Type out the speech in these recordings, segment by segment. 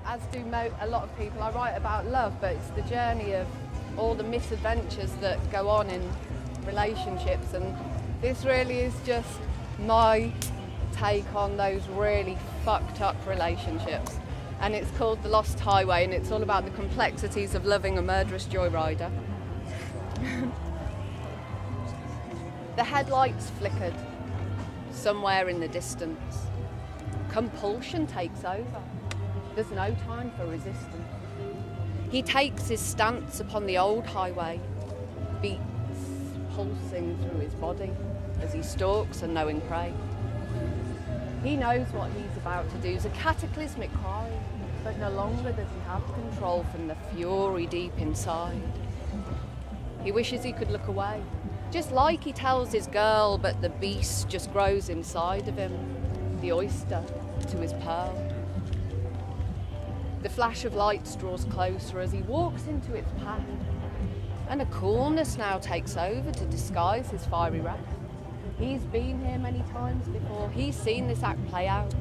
as do a lot of people. I write about love, but it's the journey of all the misadventures that go on in relationships, and this really is just my take on those really fucked up relationships. And it's called The Lost Highway, and it's all about the complexities of loving a murderous joyrider. The headlights flickered somewhere in the distance. Compulsion takes over. There's no time for resistance. He takes his stance upon the old highway, beats pulsing through his body as he stalks a knowing prey. He knows what he's about to do is a cataclysmic cry, but no longer does he have control from the fury deep inside. He wishes he could look away, just like he tells his girl, but the beast just grows inside of him, the oyster to his pearl. The flash of lights draws closer as he walks into its path, and a coolness now takes over to disguise his fiery wrath. He's been here many times before. He's seen this act play out.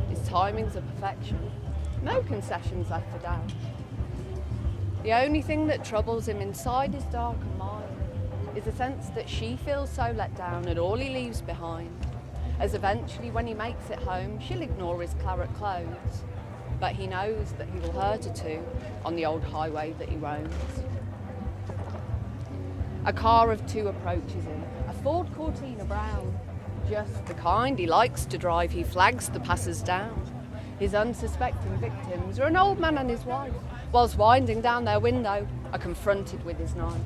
His timings are perfection. No concessions left for doubt. The only thing that troubles him inside his darkened mind is a sense that she feels so let down at all he leaves behind, as eventually when he makes it home, she'll ignore his claret clothes. But he knows that he will hurt her too on the old highway that he roams. A car of two approaches him, a Ford Cortina brown, just the kind he likes to drive. He flags the passers down. His unsuspecting victims are an old man and his wife, whilst winding down their window are confronted with his knife.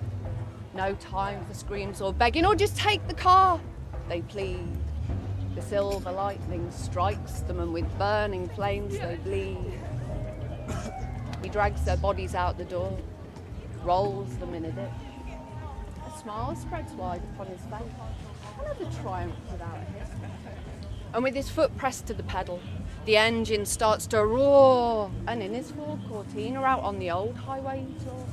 No time for screams or begging, or just take the car, they plead. The silver lightning strikes them, and with burning flames they bleed. He drags their bodies out the door, rolls them in a ditch. A smile spreads wide upon his face, another triumph without a hiss. And with his foot pressed to the pedal, the engine starts to roar, and in his Ford Cortina out on the old highway he tore.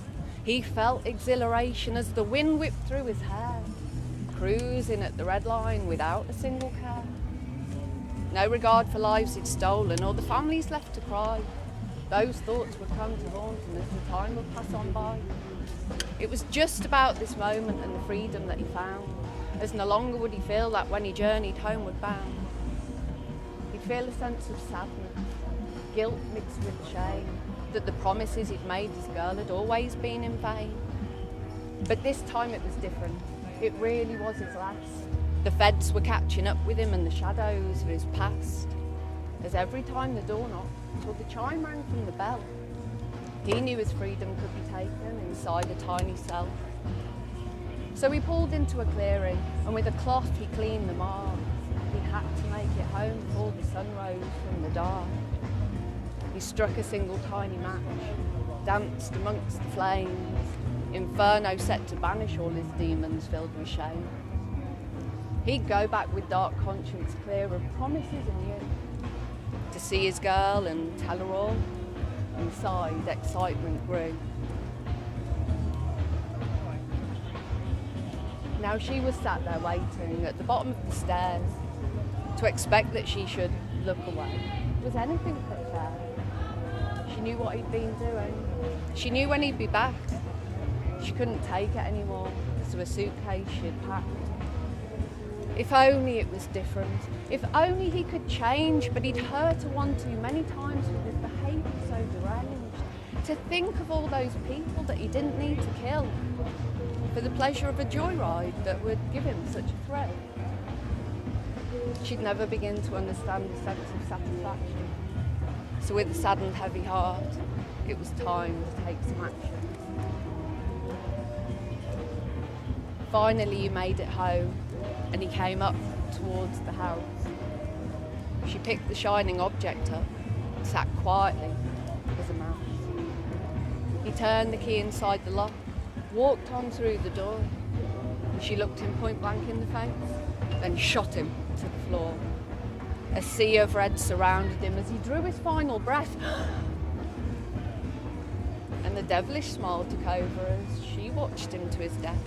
He felt exhilaration as the wind whipped through his hair, cruising at the red line without a single care. No regard for lives he'd stolen or the families left to cry. Those thoughts would come to haunt him as the time would pass on by. It was just about this moment and the freedom that he found, as no longer would he feel that when he journeyed homeward bound. He'd feel a sense of sadness, guilt mixed with shame, that the promises he'd made his girl had always been in vain. But this time it was different. It really was his last. The feds were catching up with him and the shadows of his past, as every time the door knocked or the chime rang from the bell, he knew his freedom could be taken inside a tiny cell. So he pulled into a clearing, and with a cloth he cleaned the marks. He had to make it home before the sun rose from the dark. He struck a single tiny match, danced amongst the flames, inferno set to banish all his demons filled with shame. He'd go back with dark conscience clear of promises anew, to see his girl and tell her all. Inside, excitement grew. Now she was sat there waiting at the bottom of the stairs, to expect that she should look away. Was anything but fair? She knew what he'd been doing. She knew when he'd be back. She couldn't take it anymore, so a suitcase she'd packed. If only it was different. If only he could change, but he'd hurt her one too many times with his behaviour so deranged. To think of all those people that he didn't need to kill for the pleasure of a joyride that would give him such a thrill. She'd never begin to understand the sense of satisfaction. So with a saddened, heavy heart, it was time to take some action. Finally, he made it home, and he came up towards the house. She picked the shining object up and sat quietly as a mouse. He turned the key inside the lock, walked on through the door. She looked him point blank in the face, then shot him to the floor. A sea of red surrounded him as he drew his final breath. And the devilish smile took over as she watched him to his death.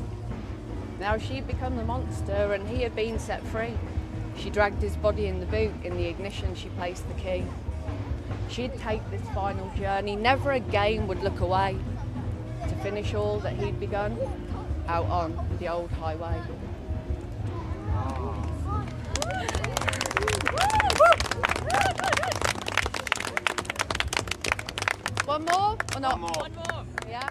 Now she'd become the monster and he had been set free. She dragged his body in the boot. In the ignition she placed the key. She'd take this final journey, never again would look away, to finish all that he'd begun out on the old highway. One more or not? One more. Yeah.